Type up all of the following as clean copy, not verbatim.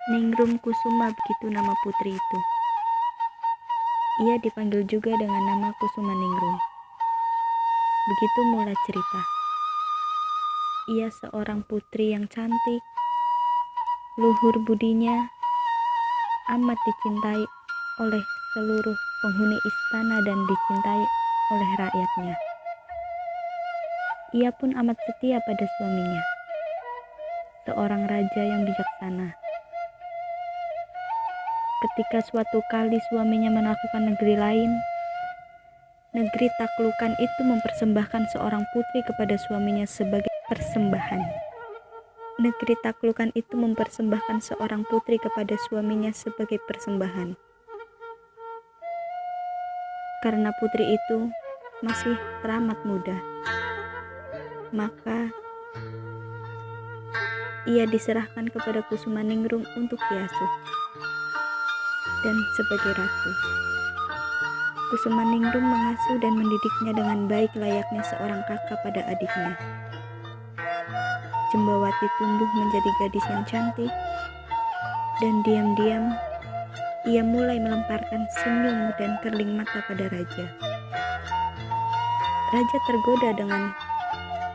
Ningrum Kusuma, begitu nama putri itu. Ia dipanggil juga dengan nama Kusuma Ningrum. Begitu mulai cerita. Ia seorang putri yang cantik, luhur budinya, amat dicintai oleh seluruh penghuni istana dan dicintai oleh rakyatnya. Ia pun amat setia pada suaminya, seorang raja yang bijaksana. Ketika suatu kali suaminya melakukan negeri lain, negeri taklukan itu mempersembahkan seorang putri kepada suaminya sebagai persembahan. Negeri taklukan itu mempersembahkan seorang putri kepada suaminya sebagai persembahan. Karena putri itu masih teramat muda, maka ia diserahkan kepada Kusuma Ningrum untuk diasuh dan sebagai ratu. Kusuma Ningrum mengasuh dan mendidiknya dengan baik layaknya seorang kakak pada adiknya. Jembawati tumbuh menjadi gadis yang cantik, dan diam-diam ia mulai melemparkan senyum dan kerling mata pada raja. Raja tergoda dengan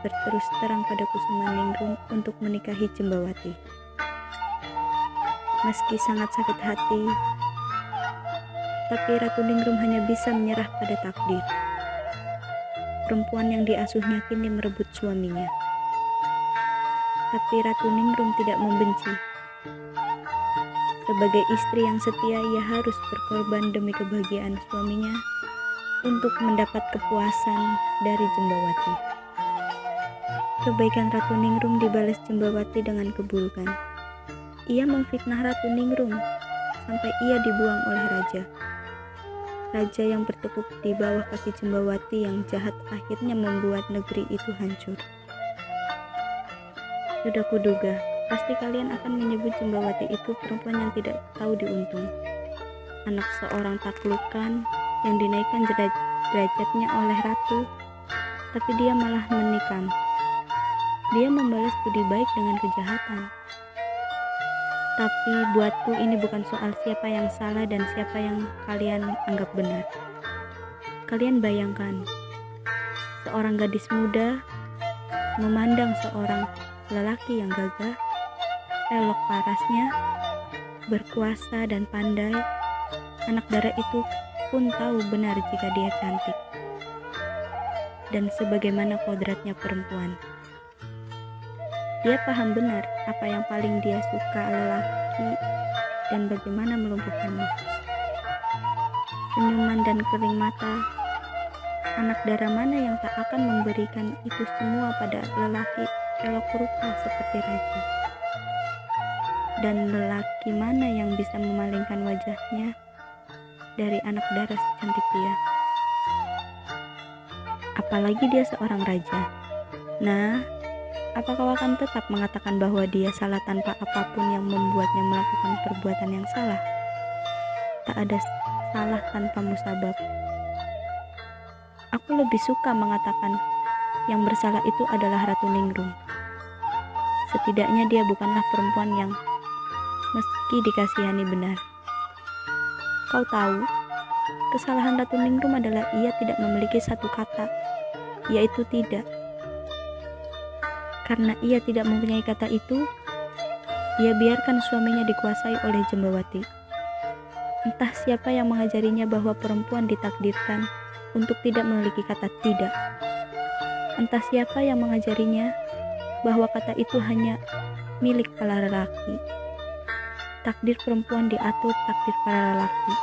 berterus terang pada Kusuma Ningrum untuk menikahi Jembawati. Meski sangat sakit hati, tapi Ratu Ningrum hanya bisa menyerah pada takdir. Perempuan yang diasuhnya kini merebut suaminya. Tapi Ratu Ningrum tidak membenci. Sebagai istri yang setia, ia harus berkorban demi kebahagiaan suaminya untuk mendapat kepuasan dari Jembawati. Kebaikan Ratu Ningrum dibalas Jembawati dengan keburukan. Ia memfitnah Ratu Ningrum sampai ia dibuang oleh raja. Raja yang bertekuk di bawah kaki Jembawati yang jahat akhirnya membuat negeri itu hancur. Sudah kuduga, pasti kalian akan menyebut Jembawati itu perempuan yang tidak tahu diuntung. Anak seorang taklukan yang dinaikkan derajatnya oleh ratu, tapi dia malah menikam. Dia membalas budi baik dengan kejahatan. Tapi buatku ini bukan soal siapa yang salah dan siapa yang kalian anggap benar. Kalian bayangkan, seorang gadis muda memandang seorang lelaki yang gagah, elok parasnya, berkuasa dan pandai. Anak dara itu pun tahu benar jika dia cantik dan sebagaimana kodratnya perempuan. Dia paham benar apa yang paling dia suka lelaki dan bagaimana melumpuhkannya. Senyuman dan kering mata, anak dara mana yang tak akan memberikan itu semua pada lelaki elok rupa seperti raja? Dan lelaki mana yang bisa memalingkan wajahnya dari anak dara secantik dia? Apalagi dia seorang raja. Nah, apa kau akan tetap mengatakan bahwa dia salah tanpa apapun yang membuatnya melakukan perbuatan yang salah? Tak ada salah tanpa musabab. Aku lebih suka mengatakan yang bersalah itu adalah Ratu Ningrum. Setidaknya dia bukanlah perempuan yang meski dikasihani benar. Kau tahu, kesalahan Ratu Ningrum adalah ia tidak memiliki satu kata, yaitu tidak. Karena ia tidak mempunyai kata itu, ia biarkan suaminya dikuasai oleh Jembawati. Entah siapa yang mengajarinya bahwa perempuan ditakdirkan untuk tidak memiliki kata tidak. Entah siapa yang mengajarinya bahwa kata itu hanya milik para lelaki. Takdir perempuan diatur takdir para lelaki.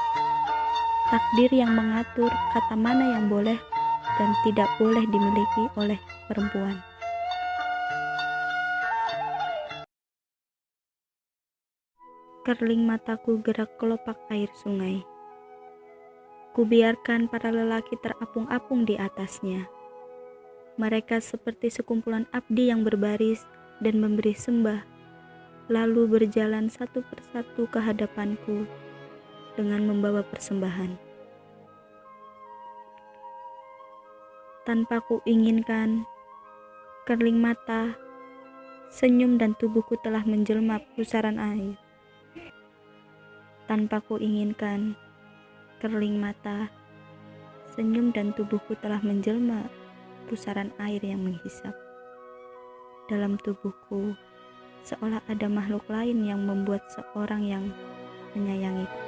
Takdir yang mengatur kata mana yang boleh dan tidak boleh dimiliki oleh perempuan. Kerling mataku gerak kelopak air sungai. Kubiarkan para lelaki terapung-apung di atasnya. Mereka seperti sekumpulan abdi yang berbaris dan memberi sembah, lalu berjalan satu persatu ke hadapanku dengan membawa persembahan. Tanpa ku inginkan, kerling mata, senyum dan tubuhku telah menjelma pusaran air. Tanpa ku inginkan, kerling mata, senyum dan tubuhku telah menjelma pusaran air yang menghisap. Dalam tubuhku, seolah ada makhluk lain yang membuat seorang yang menyayangiku.